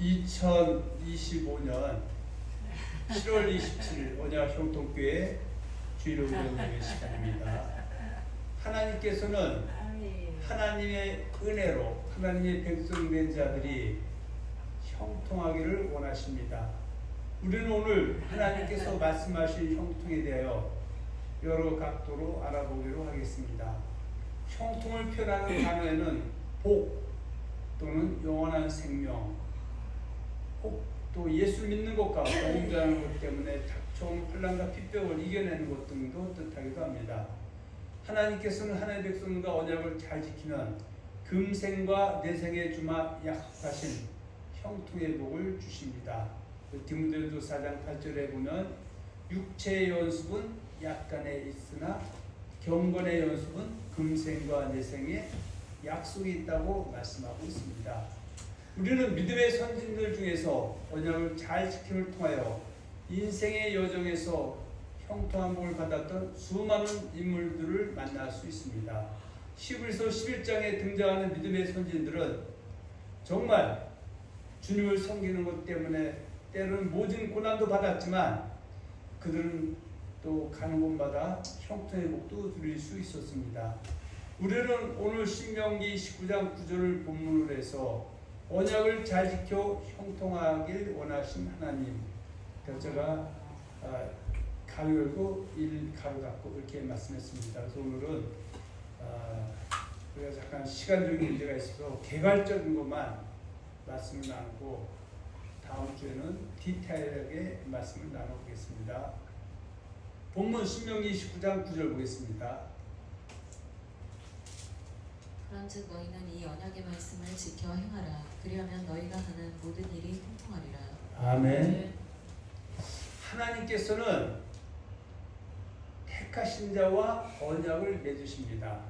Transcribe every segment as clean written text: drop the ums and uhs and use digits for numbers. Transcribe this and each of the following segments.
2025년 7월 27일 언약 형통교회 주일 오전의 시간입니다. 하나님께서는 하나님의 은혜로 하나님의 백성된 자들이 형통하기를 원하십니다. 우리는 오늘 하나님께서 말씀하신 형통에 대하여 여러 각도로 알아보기로 하겠습니다. 형통을 표현하는 단어에는 복 또는 영원한 생명, 또 예수 믿는 것과 복음 전하는 것 때문에 닥쳐온 환난과 핍박을 이겨내는 것 등도 뜻하기도 합니다. 하나님께서는 하나님의 백성과 언약을 잘 지키는 금생과 내생에 주마 약속하신 형통의 복을 주십니다. 디모데후서 4장 8절에 보면 육체의 연습은 약간에 있으나 경건의 연습은 금생과 내생에 약속이 있다고 말씀하고 있습니다. 우리는 믿음의 선진들 중에서 언약을 잘 지킴을 통하여 인생의 여정에서 형통한 복을 받았던 수많은 인물들을 만날 수 있습니다. 히브리서 11장에 등장하는 믿음의 선진들은 정말 주님을 섬기는 것 때문에 때로는 모진 고난도 받았지만 그들은 또 가는 곳마다 형통의 복도 누릴 수 있었습니다. 우리는 오늘 신명기 19장 9절을 본문으로 해서 언약을 잘 지켜 형통하길 원하신 하나님, 제가 가로 열고 일 가로 닫고 이렇게 말씀했습니다. 그래서 오늘은 우리가 잠깐 시간적인 문제가 있어서 개괄적인 것만 말씀을 나누고 다음 주에는 디테일하게 말씀을 나눠보겠습니다. 본문 신명기 19장 9절 보겠습니다. 그런즉 너희는 이 언약의 말씀을 지켜 행하라. 그리하면 너희가 하는 모든 일이 형통하리라. 아멘. 하나님께서는 택하신 자와 언약을 맺으십니다.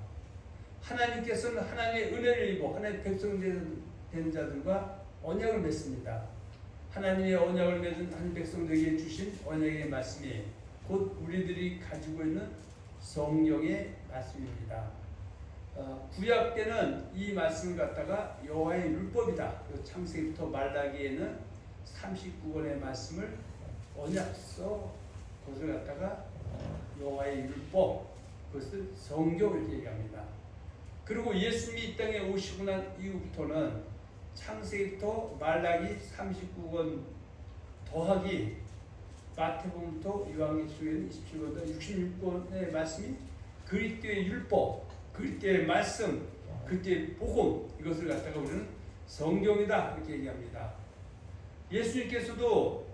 하나님께서는 하나님의 은혜를 입어 하나님의 백성된 자들과 언약을 맺습니다. 하나님의 언약을 맺은 한 백성들에게 주신 언약의 말씀이 곧 우리들이 가지고 있는 성경의 말씀입니다. 구약 때는 이 말씀을 갖다가 여호와의 율법이다. 창세기부터 말라기에는 39권의 말씀을 언약서 그것을 갖다가 여호와의 율법, 그것을 성경을 얘기합니다. 그리고 예수님이 이 땅에 오시고 난 이후부터는 창세기부터 말라기 39권 더하기 마태복음부터 요한계시록에는 27권부터 66권의 말씀이 그리스도의 율법, 그리스도의 말씀, 그리스도의 복음, 이것을 갖다가 우리는 성경이다 이렇게 얘기합니다. 예수님께서도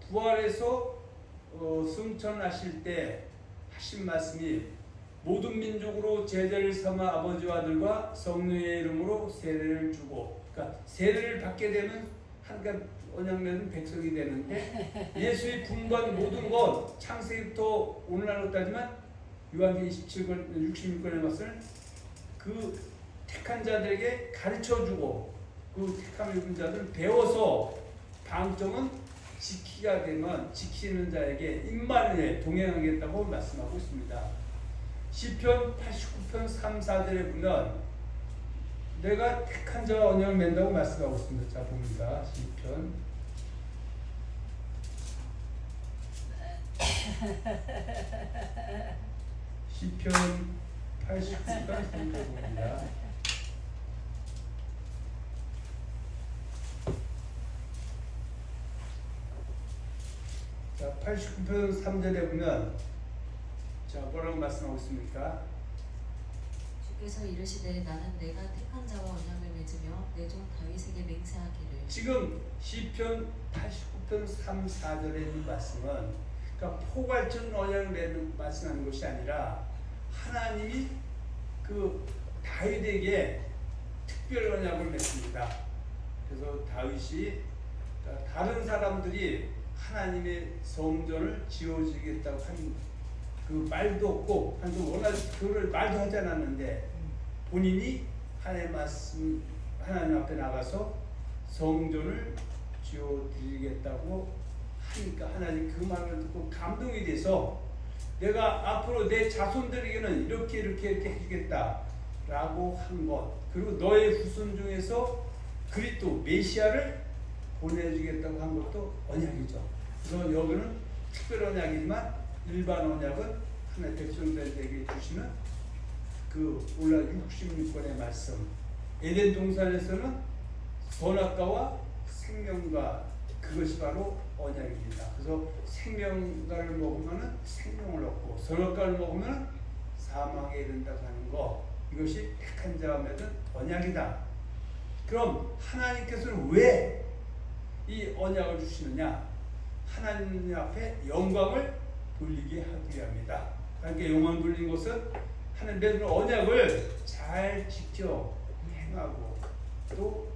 부활해서 승천하실 때 하신 말씀이 모든 민족으로 제자를 삼아 아버지와 아들과 성령의 이름으로 세례를 주고, 그러니까 세례를 받게 되면 하나님과 언약 맺은 백성이 되는데 예수의 분반 모든 것 창세기부터 오늘날로 따지면 요한계시록 27권 66권의 말씀을 그 택한 자들에게 가르쳐주고 그 택함을 입은 자들은 배워서 방점은 지키가 되면 지키는 자에게 임마누엘 동행하겠다고 말씀하고 있습니다. 시편 89편 3, 4절에 보면 내가 택한 자와 언약을 맺는다고 말씀하고 있습니다. 자 봅니다. 시편 시편 89편 3절 봅니다. 자 89편 3절에 보면 자 뭐라고 말씀하고 있습니까? 주께서 이르시되 나는 내가 택한 자와 언약을 맺으며 내 종 다윗에게 맹세하기를. 지금 시편 89편 3, 4절에 있는 말씀은 그러니까 포괄적인 언약을 맺는 말씀하는 것이 아니라 하나님이 그 다윗에게 특별 언약을 맺습니다. 그래서 다윗이 다른 사람들이 하나님의 성전을 지어주겠다고 한 그 말도 없고 워낙 그걸 말도 하지 않았는데 본인이 하나님의 말씀 하나님 앞에 나가서 성전을 지어드리겠다고 하니까 하나님 그 말을 듣고 감동이 돼서 내가 앞으로 내 자손들에게는 이렇게 해주겠다라고 한 것, 그리고 너의 후손 중에서 그리스도 메시아를 보내주겠다고 한 것도 언약이죠. 그래서 여기는 특별 언약이지만 일반 언약은 하나의 백성들에게 주시는 그 올라 66권의 말씀. 에덴 동산에서는 선악과와 생명과, 그것이 바로 언약입니다. 그래서 생명과를 먹으면 생명을 얻고 선악과를 먹으면 사망에 이른다고 하는 거, 이것이 택한 자와 맺은 언약이다. 그럼 하나님께서는 왜 이 언약을 주시느냐? 하나님 앞에 영광을 돌리게 하기 위함이다. 그러니까 영광 돌린 것은 하나님 맺은 언약을 잘 지켜 행하고, 또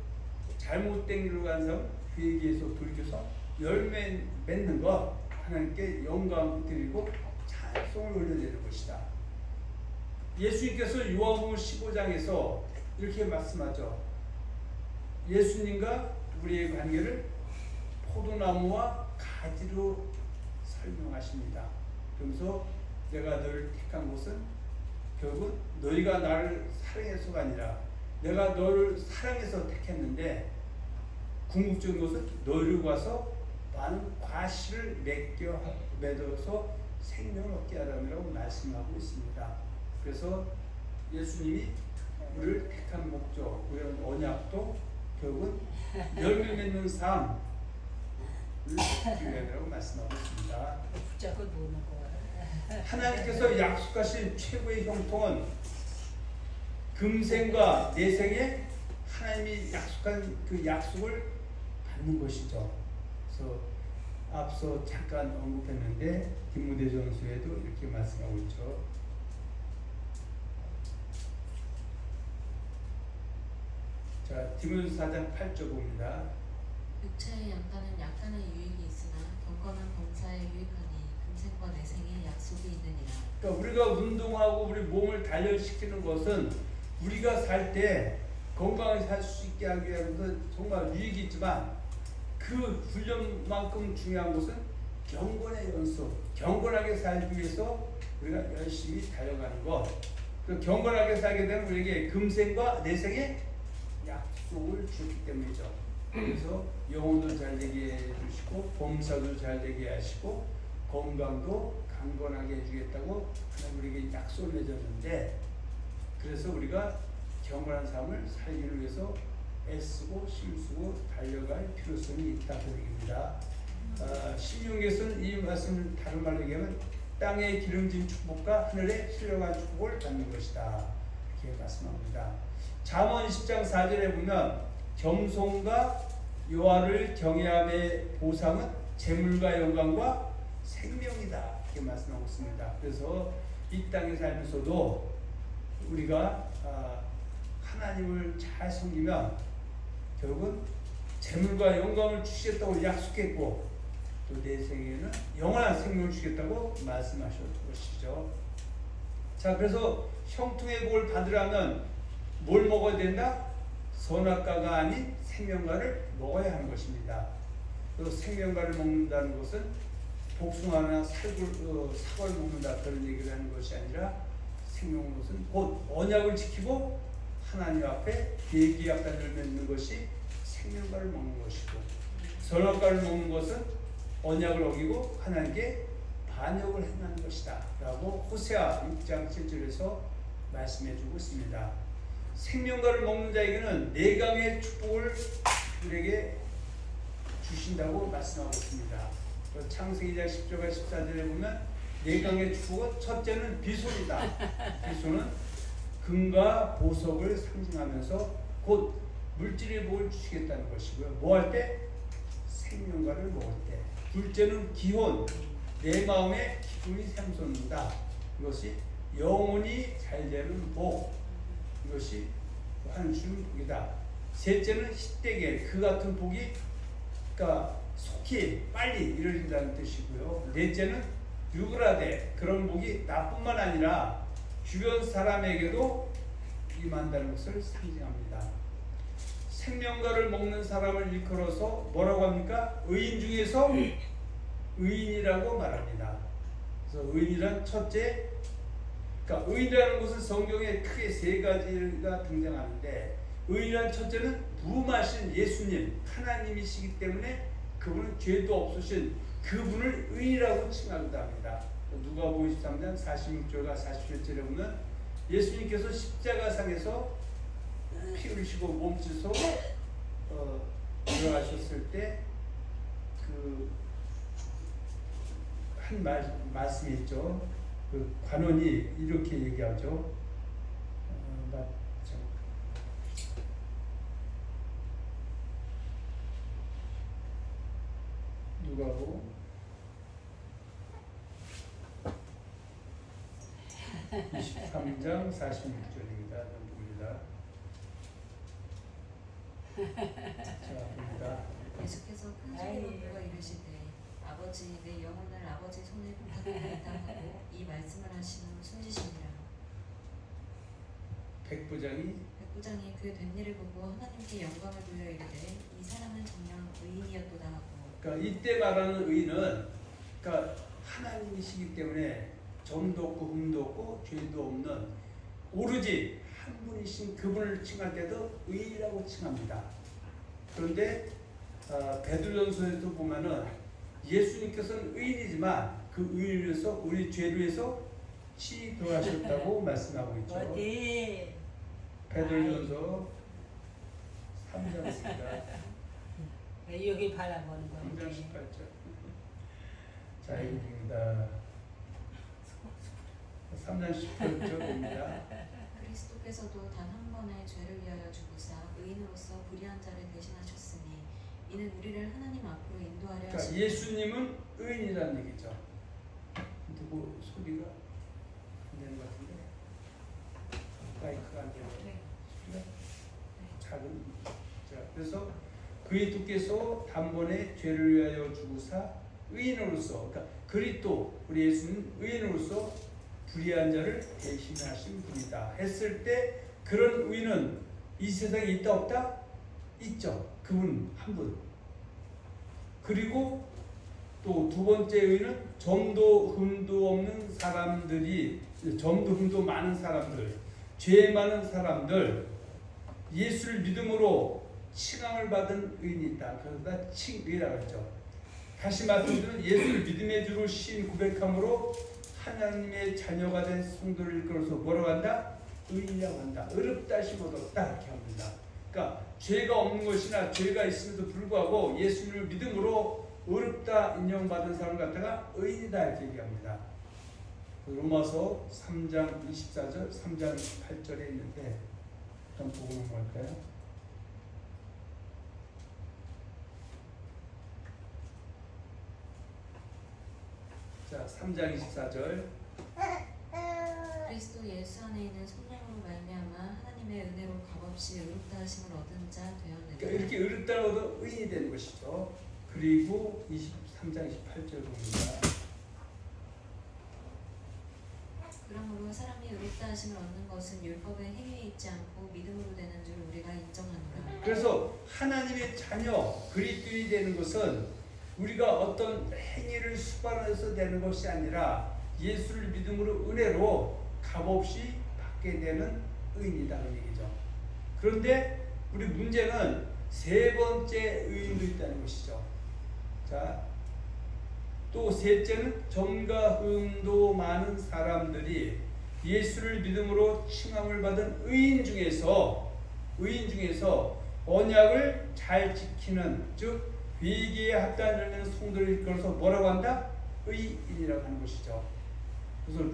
잘못된 길로 간 사람 회개해서 돌이켜서 열매 맺는 것, 하나님께 영광 드리고 찬송을 올려드리는 것이다. 예수님께서 요한복음 15장에서 이렇게 말씀하죠. 예수님과 우리의 관계를 포도나무와 가지로 설명하십니다. 그러면서 내가 너를 택한 것은 결국 너희가 나를 사랑해서가 아니라 내가 너를 사랑해서 택했는데, 궁극적인 것은 너희를 와서 많은 과실을 맺어서 생명을 얻게 하라고 말씀하고 있습니다. 그래서 예수님이 우리를 택한 목적, 우리는 언약도 결국은 열매 맺는 삶을 얻기 위하라고 말씀하고 있습니다. 붙잡고 노는 거야. 하나님께서 약속하신 최고의 형통은 금생과 내생에 하나님이 약속한 그 약속을 받는 것이죠. 그래서 앞서 잠깐 언급했는데 디모데전서에도 이렇게 말씀하고 있죠. 자, 디모데전서 4장 8절 봅니다. 육체의 양가는 약간의 유익이 있으나 경건한 범사에 유익하니 금생과 내생에 약속이 있느니라. 그러니까 우리가 운동하고 우리 몸을 단련시키는 것은 우리가 살 때 건강하게 살 수 있게 하기 위해서 정말 유익이 있지만, 그 훈련만큼 중요한 것은 경건의 연습, 경건하게 살기 위해서 우리가 열심히 달려가는 것. 그 경건하게 살게 되면 우리에게 금생과 내생의 약속을 주기 때문이죠. 그래서 영혼도 잘 되게 해주시고 범사도 잘 되게 하시고 건강도 강건하게 해주겠다고 하나님 우리에게 약속을 맺었는데, 그래서 우리가 경건한 삶을 살기를 위해서 애쓰고 힘쓰고 달려갈 필요성이 있다 그 얘기입니다. 신명기에서는 이 말씀을 다른 말로 얘기하면 땅에 기름진 축복과 하늘에 신령한 축복을 받는 것이다, 이렇게 말씀합니다. 잠언 10장 4절에 보면 겸손과 여호와를 경외함의 보상은 재물과 영광과 생명이다, 이렇게 말씀하고 있습니다. 그래서 이 땅에 살면서도 우리가 하나님을 잘 섬기면 결국은 재물과 영광을 주시겠다고 약속했고, 또 내 생에는 영원한 생명을 주겠다고 말씀하셨던 것이죠. 자, 그래서 형통의 복을 받으려면 뭘 먹어야 된다? 선악과가 아닌 생명과를 먹어야 하는 것입니다. 또 생명과를 먹는다는 것은 복숭아나 사과를 먹는다 그런 얘기를 하는 것이 아니라, 생명은 것은 곧 언약을 지키고 하나님 앞에 계기약단을 맺는 것이 생명과를 먹는 것이고, 선악과를 먹는 것은 언약을 어기고 하나님께 반역을 행하는 것이다 라고 호세아 6장 7절에서 말씀해 주고 있습니다. 생명과를 먹는 자에게는 내강의 축복을 우리에게 주신다고 말씀하고 있습니다. 창세기 2장 10절과 14절에 보면 내강의 축복은 첫째는 비손이다. 비손은 금과 보석을 상징하면서 곧 물질의 복을 주시겠다는 것이고요. 뭐 할 때? 생명과를 먹을 때. 둘째는 기혼, 내 마음에 기쁨이 샘솟는다. 이것이 영혼이 잘 되는 복, 이것이 하나님 주는 복이다. 셋째는 희대게, 그 같은 복이 그러니까 속히 빨리 이루어진다는 뜻이고요. 넷째는 유그라데, 그런 복이 나뿐만 아니라 주변 사람에게도 임한다는 것을 상징합니다. 생명과를 먹는 사람을 일컬어서 뭐라고 합니까? 의인 중에서 의인이라고 말합니다. 그래서 의인이란 첫째, 그러니까 의인이라는 것은 성경에 크게 세 가지가 등장하는데, 의인이란 첫째는 부음하신 예수님 하나님이시기 때문에 그분은 죄도 없으신 그분을 의인이라고 칭하기도 합니다. 누가복음 23장 46절과 47절에 보면 예수님께서 십자가상에서 피 흘리시고 몸짓으로 들어가셨을 때 그 한 말씀이 있죠. 그 관원이 이렇게 얘기하죠. 누가복음 23장 46절입니다. 봅니다. 자, 봅니다. 예수께서 큰 소리로 불어 이르시되 아버지 내 영혼을 아버지 손에 부탁드리다 하고 이 말씀을 하신 후 숨지시니라. 백부장이 그 된 일을 보고 하나님께 영광을 돌려 이르되 이 사람은 정녕 의인이었도다 하고. 그러니까 이때 말하는 의인은 그러니까 하나님이시기 때문에 점도 없고 흠도 없고 죄도 없는 오로지 한 분이신 그분을 칭할 때도 의인이라고 칭합니다. 그런데 베드로전서에도 보면은 예수님께서는 의인이지만 그 의인을 위해서 우리 죄를 위해서 치도하셨다고 말씀하고 있죠. 어디? 베드로전서 3장입니다. 여기 바라보는 거. 3장 18절. 자, 여기입니다. 3장 18절입니다. 그리스도께서도 단 한 번의 죄를 위하여 죽으사 의인으로서 불의한 자를 대신하셨으니 이는 우리를 하나님 앞으로 인도하려 그러니까 하시니. 예수님은 의인이라는 얘기죠. 근데 뭐 소리가 안 되는 것 같은데 마이크가 안 되는 네. 소리가 작은. 자, 그래서 그리스도께서 단번에 죄를 위하여 죽으사 의인으로서, 그러니까 그리스도 우리 예수는 의인으로서 불의한 자를 대신하신 분이다 했을 때 그런 의인은 이 세상에 있다 없다? 있죠. 그분 한 분. 그리고 또 두 번째 의인은 점도 흠도 없는 사람들이, 점도 흠도 많은 사람들, 죄 많은 사람들, 예수를 믿음으로 칭함을 받은 의인이 있다. 그러다 칭의라고 했죠. 다시 말씀드리면 예수를 믿음의 주로 신 고백함으로 하나님의 자녀가 된 성도를 이끌어서 뭐라고 한다? 의인이라고 한다. 어렵다 하심 얻었다 이렇게 합니다. 그러니까 죄가 없는 것이나 죄가 있음에도 불구하고 예수님을 믿음으로 어렵다 인정받은 사람을 갖다가 의인이다 이렇게 얘기합니다. 로마서 3장 24절, 3장 8절에 있는데 한번 보고 넘어갈까요? 자, 3장 24절. 그리스도 예수 안에 있는 성령으로 말미암아 하나님의 은혜로 값없이 의롭다 하심을 얻은 자 되었느니라. 그러니까 이렇게 의롭다고 얻어 의인이 되는 것이죠. 그리고 23장 28절 봅니다. 그러므로 사람이 의롭다 하심을 얻는 것은 율법의 행위에 있지 않고 믿음으로 되는 줄 우리가 인정하노라. 그래서 하나님의 자녀 그리스도인이 되는 것은 우리가 어떤 행위를 수반해서 되는 것이 아니라 예수를 믿음으로 은혜로 값없이 받게 되는 의인이다 그 얘기죠. 그런데 우리 문제는 세 번째 의인도 있다는 것이죠. 자, 또 셋째는 점과 흠도 많은 사람들이 예수를 믿음으로 칭함을 받은 의인 중에서 언약을 잘 지키는, 즉 회개에 합당한 열매는 성도를 이끌어서 뭐라고 한다? 의인이라고 하는 것이죠. 그래서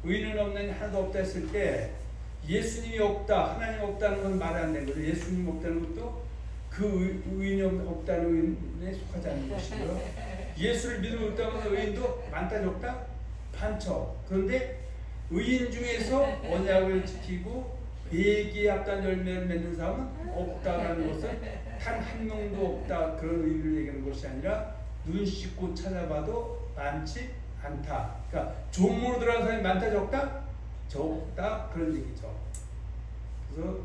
의인은 없나니 하나도 없다 했을 때 예수님이 없다, 하나님 없다는 건 말이 안 되는 거죠. 예수님이 없다는 것도 그 의인이 없다는 의인에 속하지 않는 것이고요. 예수를 믿음으로 없다는 의인도 많다 적다? 많죠. 그런데 의인 중에서 언약을 지키고 회개에 합당한 열매를 맺는 사람은 없다라는 것은 단 한 명도 없다 그런 의미를 얘기하는 것이 아니라 눈 씻고 찾아봐도 많지 않다. 그러니까 종으로 들어간 사람이 많다 적다? 적다 그런 얘기죠. 그래서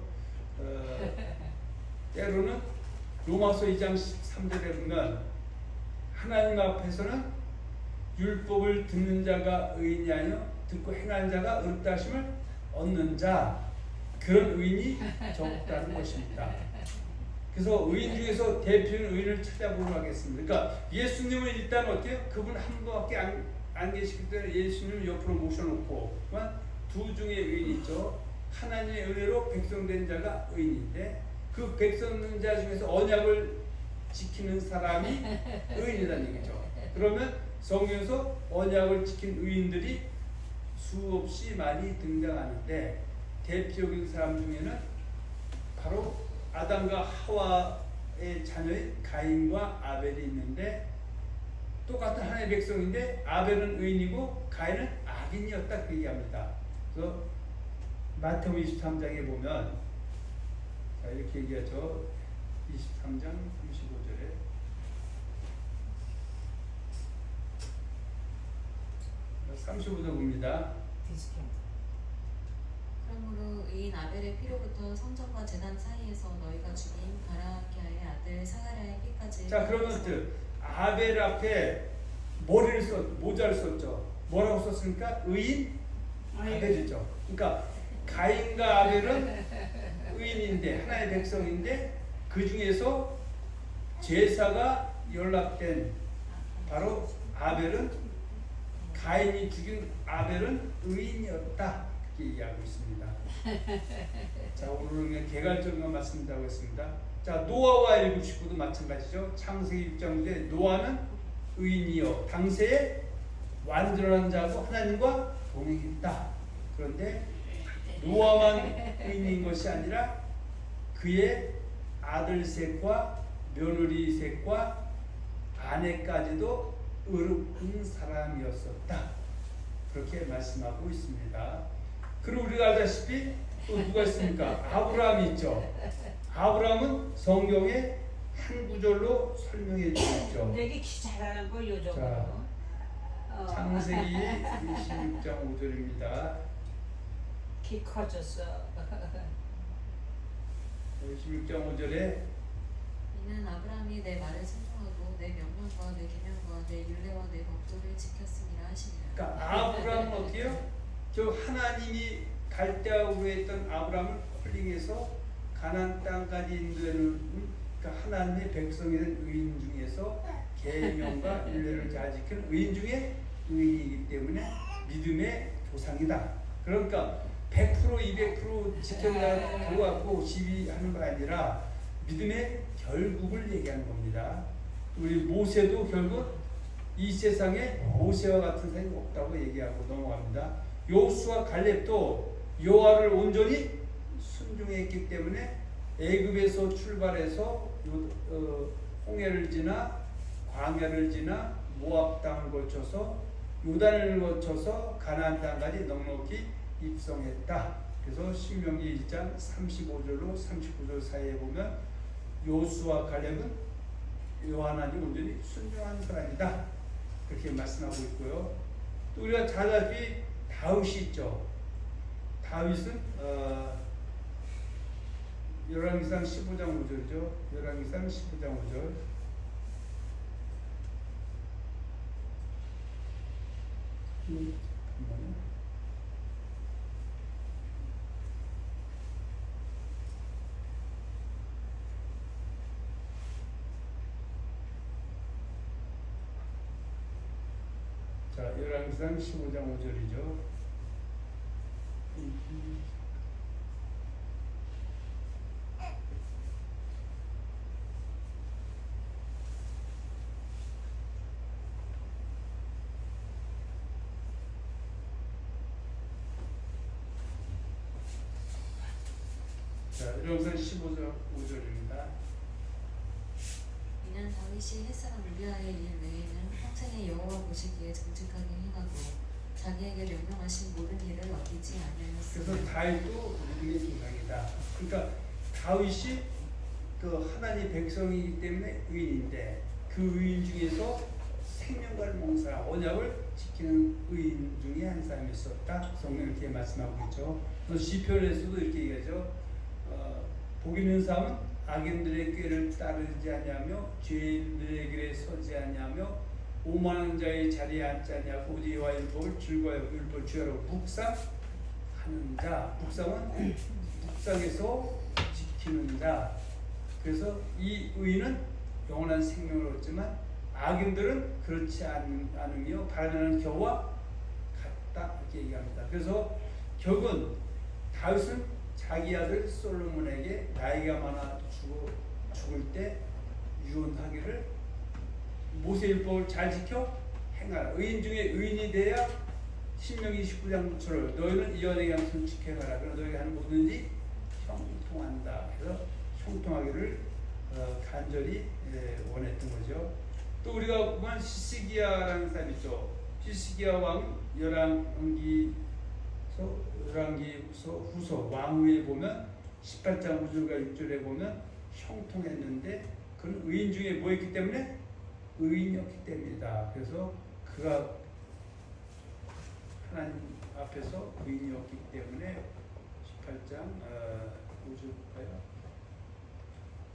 때로는 로마서 2장 13절에 보면 하나님 앞에서는 율법을 듣는 자가 의인이 아니요 듣고 행하는 자가 의롭다 하심을 얻는 자, 그런 의인이 적다는 것입니다. 그래서 의인 중에서 대표인 의인을 찾아보도록 하겠습니다. 그러니까 예수님은 일단 어때요? 그분 한 분밖에 안 계시기 때문에 예수님을 옆으로 모셔놓고 두 중에 의인이 있죠. 하나님의 은혜로 백성된 자가 의인인데 그 백성된 자 중에서 언약을 지키는 사람이 의인이라는 얘기죠. 그러면 성경에서 언약을 지킨 의인들이 수없이 많이 등장하는데 대표적인 사람 중에는 바로 아담과 하와의 자녀인 가인과 아벨이 있는데 똑같은 하나님의 백성인데 아벨은 의인이고 가인은 악인이었다 그 얘기합니다. 그래서 마태복음 23장에 보면 자 이렇게 얘기하죠. 23장 35절에 (35절) 그러므로 의인 아벨의 피로부터 성전과 제단 사이에서 너희가 죽인 바라기아의 아들 사가랴의 피까지. 자 그러면 아벨 앞에 모자를 썼죠. 뭐라고 썼습니까? 의인 아벨이죠. 그러니까 가인과 아벨은 의인인데 하나의 백성인데 그 중에서 제사가 연락된 바로 아벨은 가인이 죽인 아벨은 의인이었다 이렇게 얘기하고 있습니다. 자 오늘은 개괄적인 말씀드리고 있습니다. 자 노아와 일곱 식구도 마찬가지죠. 창세기 6장에 노아는 의인이요 당세에 완전한 자고 하나님과 동행했다. 그런데 노아만 의인인 것이 아니라 그의 아들 셋과 며느리 셋과 아내까지도 의로운 사람이었었다. 그렇게 말씀하고 있습니다. 그리고 우리가 알다시피 또 누가 있습니까? 아브라함이 있죠. 아브라함은 성경의 한 구절로 설명해 주셨죠. 되게 키 잘하는 거 요즘. 자, 창세기 26장 5절입니다. 키 커졌어. 26장 5절에 이는 아브라함이 내 말을 순종하고 내 명령과 내 계명과 내 율례와 내 법도를 지켰음이라 하시니라. 그러니까 아브라함은 어떻게요? 저 하나님이 갈대아우로 했던 아브라함을 콜링해서 가나안 땅까지 인도하는 그러니까 하나님의 백성이 된 의인 중에서 계명과 율례를 잘 지키는 의인 중에 의인이기 때문에 믿음의 조상이다. 그러니까 100% 200% 지켜가고 갖고 시비하는 거 아니라 믿음의 결국을 얘기하는 겁니다. 우리 모세도 결국 이 세상에 모세와 같은 사람이 없다고 얘기하고 넘어갑니다. 여호수아 갈렙도 여호와를 온전히 순종했기 때문에 애굽에서 출발해서 홍해를 지나 광야를 지나 모압 땅을 거쳐서 요단을 거쳐서 가나안 땅까지 넉넉히 입성했다. 그래서 신명기 1장 35절로 39절 사이에 보면 여호수아 갈렙은 하나님 온전히 순종한 사람이다. 그렇게 말씀하고 있고요. 또 우리가 잘 알다시피 다윗이 있죠. 다윗은 열왕기상 15장 5절이죠. 열왕기상 15장 5절. 자, 열왕기상 15장 5절이죠. 자, 열왕기상 15장 5절입니다. 이는 다윗이 햇사람 우리아의 일 외에는 평생에 여호와 보시기에 정직하게 행하고 자기에게 명령하신 모든 일을 어기지 그래서 아니하였으나. 다윗도 믿음의 조상이다. 그러니까 다윗이 그 하나님 백성이기 때문에 의인인데 그 의인 중에서 생명과를 먹는 사람, 언약을 지키는 의인 중에 한 사람이 있었다. 성경 이렇게 말씀하고 있죠. 그래서 시편에서도 이렇게 얘기하죠. 복 있는 사람은 악인들의 꾀를 따르지 아니하며 죄인들의 길에 서지 아니하며 오만한 자의 자리에 앉지 아니하고 오직 여호와의 율법을 즐거워하고 율법을 주야로 묵상하는 자. 묵상은 묵상에서 지키는 자. 그래서 이 의인은 영원한 생명을 얻지만 악인들은 그렇지 않으며 바라는 겨와 같다 이렇게 얘기합니다. 그래서 결국은 다윗은 자기 아들 솔로몬에게 나이가 많아 죽을 때 유언하기를 모세율법을 잘 지켜 행하라. 의인 중에 의인이 돼야 신명기 29장처럼 너희는 이언의 양식을 지켜가라. 그러나 너희가 하는 모든 일이 형통한다. 그래서 형통하기를 간절히 원했던 거죠. 또 우리가 보면 시스기야라는 사람 있죠. 시스기야 왕 열왕기서 후서 왕후에 보면 18장 5절과 6절에 보면 형통했는데 그는 의인 중에 뭐였기 때문에 의인이었기 때문이다. 그래서 그가 하나님 앞에서 의인이었기 때문에 18장 5절까요?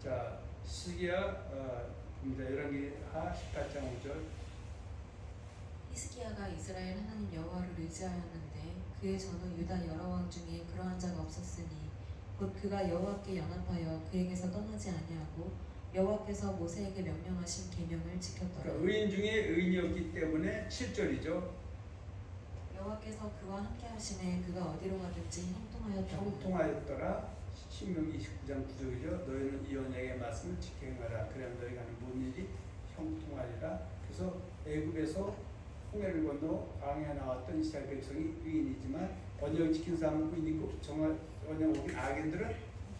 자, 시스기야 열왕기 하 18장 5절. 히스기야가 이스라엘 하나님 여호와를 의지하였는데 그의 전후 유다 여러 왕 중에 그러한 자가 없었으니 곧 그가 여호와께 연합하여 그에게서 떠나지 아니하고 여호와께서 모세에게 명령하신 계명을 지켰더라. 그러니까 의인 중에 의인이었기 때문에 7절이죠. 여호와께서 그와 함께 하시매 그가 어디로 가든지 형통하였더라. 형통하였더라. 신명기 29장 9절이죠. 너희는 이 언약의 말씀을 지켜 행하라. 그래야 너희가 하는 모든 일이 형통하리라. 그래서 애굽에서 홍해를 건너 광야에 나왔던 이스라엘 백성이 의인이지만 언약을 지킨 사람은 의인이고 언약 어긴 악인들은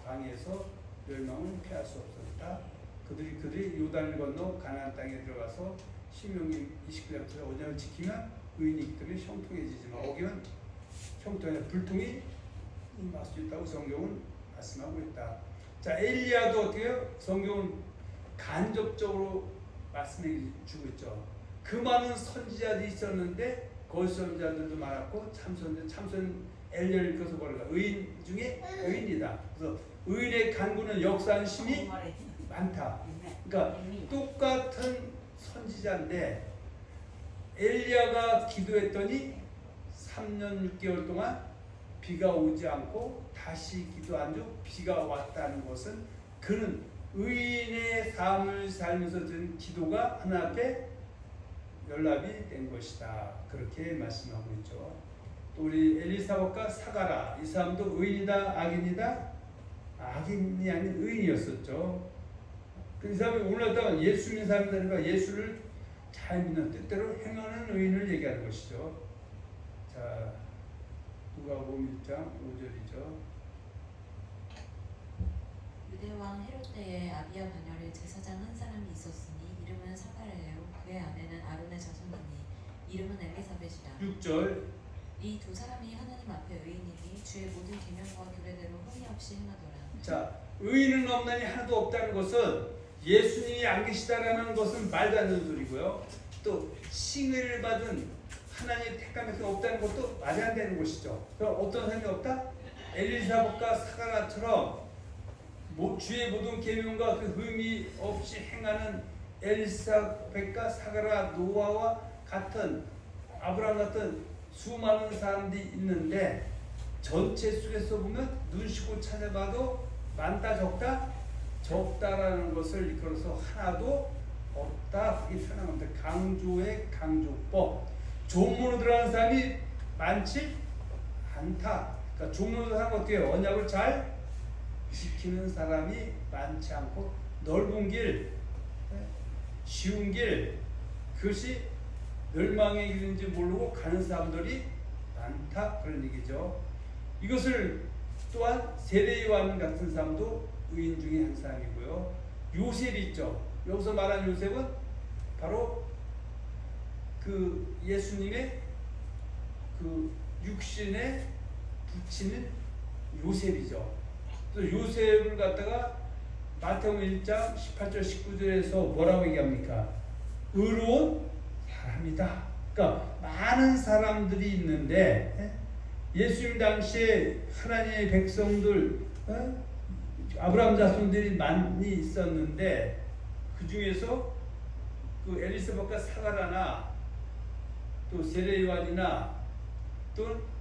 광야에서 멸망을 피할 수 없었다. 그들이 요단을 건너 가나안 땅에 들어가서 신명기 29장처럼 언약을 지키면 의인이기 때문에 형통해지지만 어기면 형통해 불통이 임할 수 있다고 성경은 말씀하고 있다. 자, 엘리야도 어떻게요? 성경은 간접적으로 말씀해 주고 있죠. 그 많은 선지자들이 있었는데 거짓 선지자들도 많았고 참선 엘리야를 읽어서 뭐랄까 의인 중에 의인이다. 그래서 의인의 간구는 역사하는 힘이 많다. 그러니까 똑같은 선지자인데 엘리야가 기도했더니 3년 6개월 동안 비가 오지 않고 다시 기도한 후 비가 왔다는 것은 그는 의인의 삶을 살면서 드린 기도가 하나님 앞에 연락이 된 것이다. 그렇게 말씀하고 있죠. 또 우리 엘리사벳과 사가라, 이 사람도 의인이다 악인이다? 악인이 아닌 의인이었었죠. 그 이 사람이 오늘날 예수 믿는 사람들과 예수를 잘 믿는 뜻대로 행하는 의인을 얘기하는 것이죠. 자, 누가복음 1장 5절이죠. 유대왕 헤롯 때에 아비야 반열에 제사장 한 사람이 있었으니 이름은 사가랴요 그의 아내는 아론의 자손이니 이름은 엘리사벳이라. 6절. 이 두 사람이 하나님 앞에 의인이니 주의 모든 계명과 규례대로 흠이 없이 행하더라. 자, 의인은 없나니 하나도 없다는 것은 예수님이 안 계시다라는 것은 말도 안 되는 소리고요. 또 칭의를 받은 하나님의 택감에서 없다는 것도 말이 안 되는 것이죠. 그럼 어떤 사람이 없다? 엘리사벳과 사가랴처럼 주의 모든 계명과 그 흠이 없이 행하는 엘리사벳과 사가랴, 노아와 같은 아브라함 같은 수많은 사람들이 있는데 전체 속에서 보면 눈 씻고 찾아봐도 많다 적다? 적다라는 것을 이끌어서 하나도 없다. 그게 표현한 겁니다. 강조의 강조법. 종문으로 들어가는 사람이 많지 않다. 그러니까 종문으로 들어가는 건 어떻게 해요? 언약을 잘 지키는 사람이 많지 않고 넓은 길, 쉬운 길, 그것이 멸망의 길인지 모르고 가는 사람들이 많다. 그런 얘기죠. 이것을 또한 세례요한 같은 사람도 의인 중에 한 사람이고요. 요셉이 있죠. 여기서 말하는 요셉은 바로 그 예수님의 그 육신의 부친인 요셉이죠. 또 요셉을 갖다가 마태복음 1장 18절 19절에서 뭐라고 얘기합니까? 의로운 사람이다. 그러니까 많은 사람들이 있는데 예수님 당시에 하나님의 백성들 아브라함 자손들이 많이 있었는데 그 중에서 그 엘리사벳과 사가랴나 또 세례요한이나 또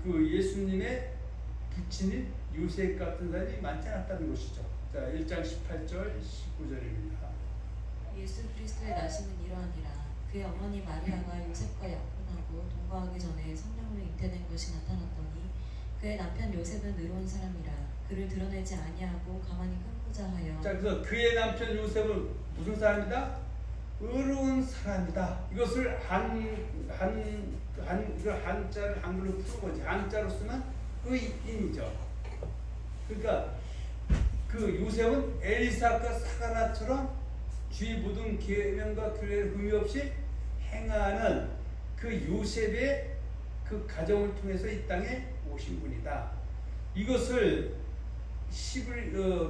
그 예수님의 부친인 요셉 같은 사람이 많지 않았다는 것이죠. 자, 1장 18절 19절입니다. 예수 그리스도의 나심은 이러하니라. 그의 어머니 마리아가 요셉과 약혼하고 동거하기 전에 성령으로 잉태된 것이 나타났더니 그의 남편 요셉은 의로운 사람이라 그를 드러내지 아니하고 가만히 끊고자 하여. 자, 그래서 그의 남편 요셉은 무슨 사람이다? 의로운 사람이다. 이것을 한자를 한글로 푸는 거지. 한자로 쓰면 의인이죠. 그러니까 그 요셉은 엘리사과 사가나처럼 주의 모든 계명과 규례를 흠이 없이 행하는 그 요셉의 그 가정을 통해서 이 땅에 오신 분이다. 이것을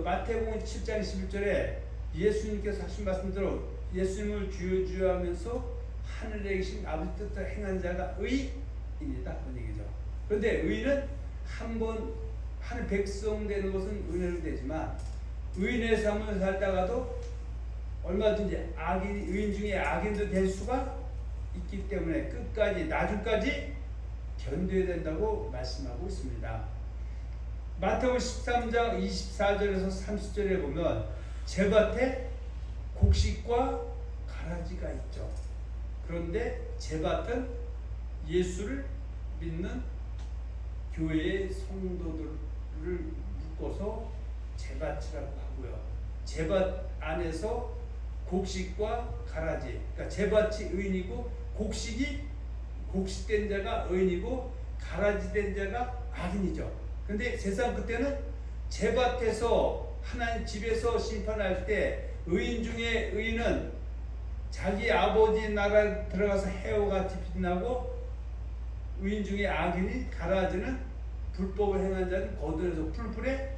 마태복음 7장 11절에 예수님께서 하신 말씀대로 예수님을 주여 하면서 하늘에 계신 아버지 뜻대로 행한 자가 의인이다. 그런 얘기죠. 그런데 의인은 한번 하늘 백성 되는 것은 은혜로 되지만 의인의 삶을 살다가도 얼마든지 의인 중에 악인도 될 수가 있기 때문에 끝까지 나중까지 견뎌야 된다고 말씀하고 있습니다. 마태복음 13장 24절에서 30절에 보면 제밭에 곡식과 가라지가 있죠. 그런데 제밭은 예수를 믿는 교회의 성도들을 묶어서 제밭이라고 하고요. 제밭 안에서 곡식과 가라지, 그러니까 제밭이 의인이고 곡식된 자가 의인이고 가라지된 자가 악인이죠. 그런데 세상 그때는 제밭에서 하나님 집에서 심판할 때 의인 중에 의인은 자기 아버지 나라에 들어가서 해오같이 빛나고 의인 중에 악인이 가라지는 불법을 행한 자는 거들에서 풀풀에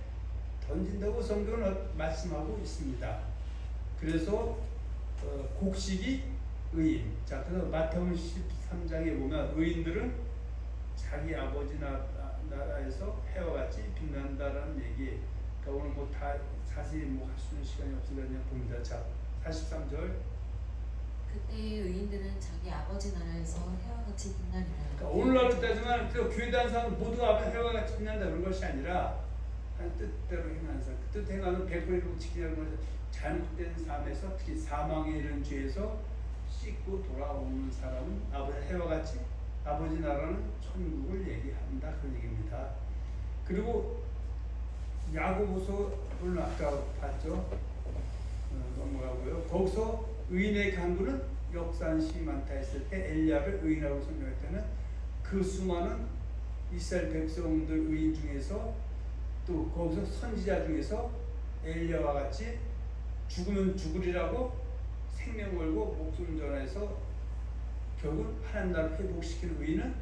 던진다고 성경은 말씀하고 있습니다. 그래서 곡식이 의인. 자, 그래서 마태복음 13장에 보면 의인들은 자기 아버지 나라에서 해와 같이 빛난다라는 얘기. 그러니까 오늘 뭐 다 자세히 뭐 할 수 있는 시간이 없으니까 그냥 봅니다. 자, 43절. 그때의 의인들은 자기 아버지 나라에서 해와 같이 빛나리라. 그러니까 오늘날로 따지면 그 교회 다니는 사람은 모두가 해와 같이 빛난다 그런 것이 아니라 한 뜻대로 행하는 사람. 그 뜻 행하는 100% 지키려는 것은 잘못된 삶에서 특히 사망에 이른 죄에서 씻고 돌아오는 사람은 아버지 해와 같이 아버지 나라는 천국을 얘기한다 그런 얘기입니다. 그리고 야고보서 물론 아까 봤죠. 넘어가고요. 거기서 의인의 강구는 역사한시 많다 했을 때 엘리야를 의인이라고 설명할 때는 그 수많은 이스라엘 백성들 의인 중에서 또 거기서 선지자 중에서 엘리야와 같이 죽으면 죽으리라고 생명 걸고 목숨 전해서 결국 하나님 나라를 회복시키는 의인은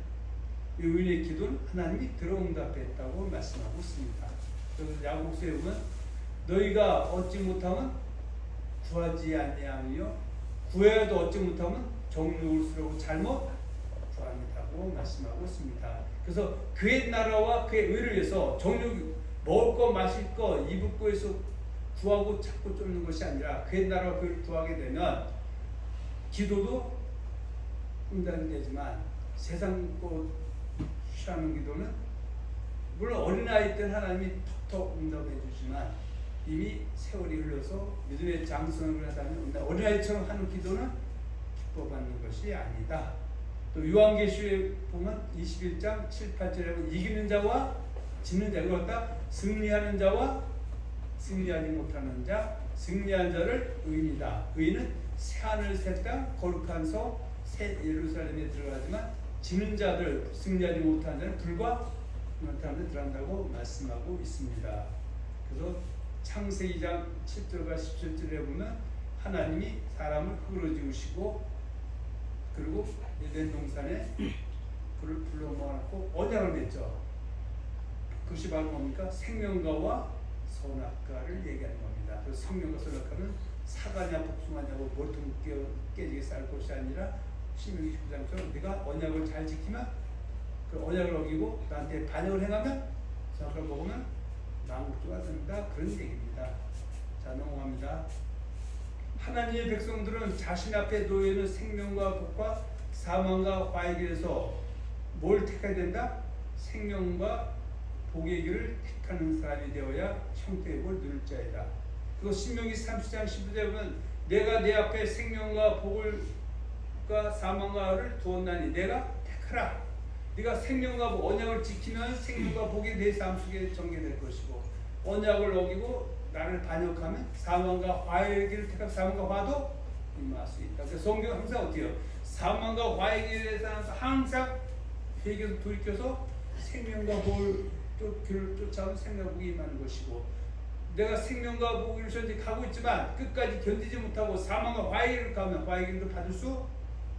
이 의인의 기도는 하나님이 들어응답했다고 말씀하고 있습니다. 그래서 야고보서에 보면 너희가 얻지 못하면 구하지 아니하며 구해야도 얻지 못하면 정욕을스러워 잘못 구합니다고 말씀하고 있습니다. 그래서 그의 나라와 그의 의를 위해서 정욕 먹을 거 마실 거 입을 거에서 구하고 찾고 쫓는 것이 아니라 그의 나라와 그를 구하게 되면 기도도 응답이 되지만 세상 거 취하는 기도는 물론 어린아이 때는 하나님이 톡톡 응답해 주지만 이미 세월이 흘러서 믿음의 장성을 하다면 어린아이처럼 하는 기도는 기뻐받는 것이 아니다. 또 요한계시록에 보면 21장 7, 8절에 보면 이기는 자와 지는 자, 이걸 갖다 승리하는 자와 승리하지 못하는 자, 승리한 자를 의인이다. 의인은 새하늘 새 땅 거룩한 성 새 예루살렘에 들어가지만 지는 자들 승리하지 못하는 자는 불과 못하는 데 들어간다고 말씀하고 있습니다. 그래서 창세기 2장 7절과 17절에 보면 하나님이 사람을 흙으로 지으시고 그리고 에덴 동산에 그를 불러 모아놓고 언약을 맺죠. 그것이 바로 뭡니까? 생명과와 선악과를 얘기하는 겁니다. 그래서 생명과 선악과는 사과냐 복숭아냐고 머리통 깨지게 쌀 것이 아니라 신명기 19장처럼 네가 언약을 잘 지키면 그 언약을 어기고 나한테 반역을 행하면 선악과를 먹으면 망국조가 된다 그런 얘기입니다. 자, 넘어갑니다. 하나님의 백성들은 자신 앞에 놓여있는 생명과 복과 사망과 화해에 대해서 뭘 택해야 된다? 생명과 복의 길을 택하는 사람이 되어야 형통의 복을 누릴 자이다. 그리고 신명기 30장 12절에 보면 내가 내 앞에 생명과 복을과 사망과를 두었나니 내가 택하라. 네가 생명과 언약을 지키면 생명과 복이 내 삶 속에 전개될 것이고, 언약을 어기고 나를 반역하면 사망과 화의 길을 택하고 사망과 화도 임할 수 있다. 그래서 성경 항상 어떻게 해요? 사망과 화의 길에 대해서 항상 회개로 돌이켜서 생명과 복을 길을 쫓아오는 생명과 복이 임하는 것이고, 내가 생명과 복을 현재 가고 있지만 끝까지 견디지 못하고 사망과 화의 길을 가면 화의 길도 받을 수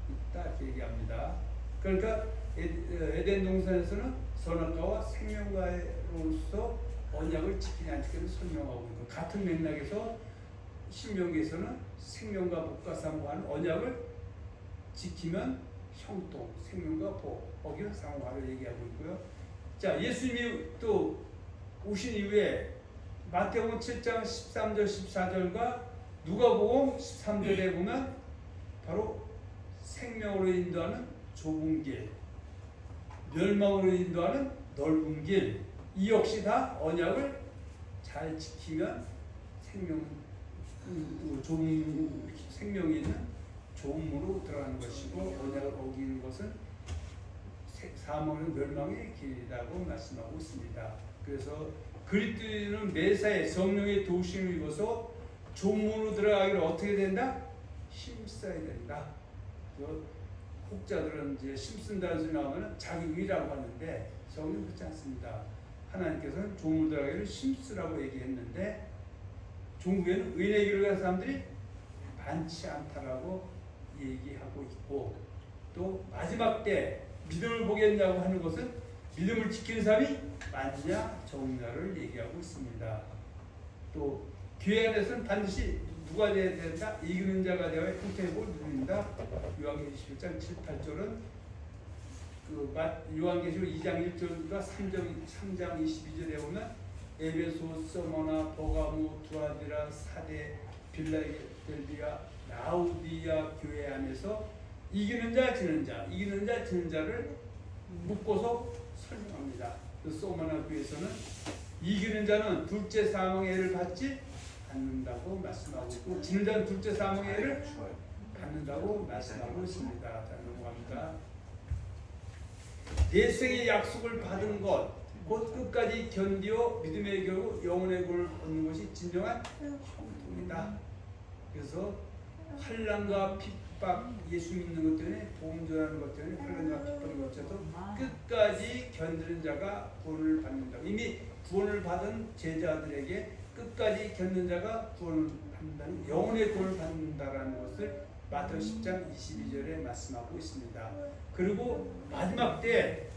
있다 이렇게 얘기합니다. 그러니까 에덴 동산에서는 선악과와 생명과로서 언약을 지키냐 안 지키냐 설명하고 있고, 같은 맥락에서 신명기에서는 생명과 복과 사망과는 언약을 지키면 형통, 생명과 복, 어기는 사망과를 얘기하고 있고요. 자, 예수님이 또 오신 이후에 마태복음 7장 13절 14절과 누가복음 13절에 보면 바로 생명으로 인도하는 좁은 길, 멸망으로 인도하는 넓은 길, 이 역시 다 언약을 잘 지키면 생명이 있는 조음으로 들어가는 것이고, 언약을 어기는 것은 사망의 멸망의 길이라고 말씀하고 있습니다. 그래서 그리스도인은 매사에 성령의 도우심을 입어서 조문으로 들어가기를 어떻게 된다? 힘써야 된다. 혹자들은 이제 힘쓴다는 소리 나오면 자기 의라고 하는데 성경은 그렇지 않습니다. 하나님께서는 조문으로 들어가기를 힘쓰라고 얘기했는데 종국에는 의의 길을 가는 사람들이 많지 않다라고 얘기하고 있고, 또 마지막 때 믿음을 보겠냐고 하는 것은 믿음을 지키는 사람이 많냐 적냐를 얘기하고 있습니다. 또 교회 안에서는 반드시 누가 되어야 된다? 이기는 자가 되어야 형통의 복을 누린다. 요한계시록 1장 7, 8절은 요한계시록 2장 1절과 3장 22절에 보면 에베소, 서머나, 버가모, 두아디라, 사데, 빌라델비아, 라우디아 교회 안에서 이기는 자, 지는 자, 이기는 자, 지는 자를 묶어서 설명합니다. 그 서머나 교회에서는 이기는 자는 둘째 사망의 해를 받지 않는다고 말씀하고 있고, 지는 자는 둘째 사망의 해를 받는다고 말씀하고 있습니다. 자, 넘어갑니다. 내 생의 약속을 받은 것, 곧 끝까지 견디어 믿음의 결국 영혼의 구원을 얻는 것이 진정한 형통이다. 그래서 환난과 핍박, 예수 믿는 것 때문에 보험전하는 것 때문에 환난과 핍박을 거쳐도 끝까지 견디는 자가 구원을 받는다. 이미 구원을 받은 제자들에게 끝까지 견디는 자가 구원을 받는다는, 영혼의 구원을 받는다라는 것을 마태복음 10장 22절에 말씀하고 있습니다. 그리고 마지막 때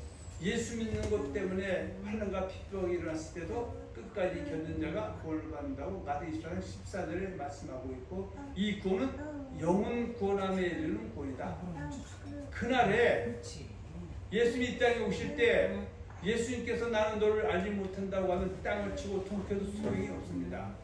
예수 믿는 것 때문에 환난과 핍박이 일어났을 때도 끝까지 견디는 자가 구원을 받는다고 마태복음 24장 14절에 말씀하고 있고, 이 구원은 영혼 구원함에 이르는 구원이다. 그날에 예수님이 이 땅에 오실 때 예수님께서 나는 너를 알지 못한다고 하면 땅을 치고 통쾌도 소용이 없습니다.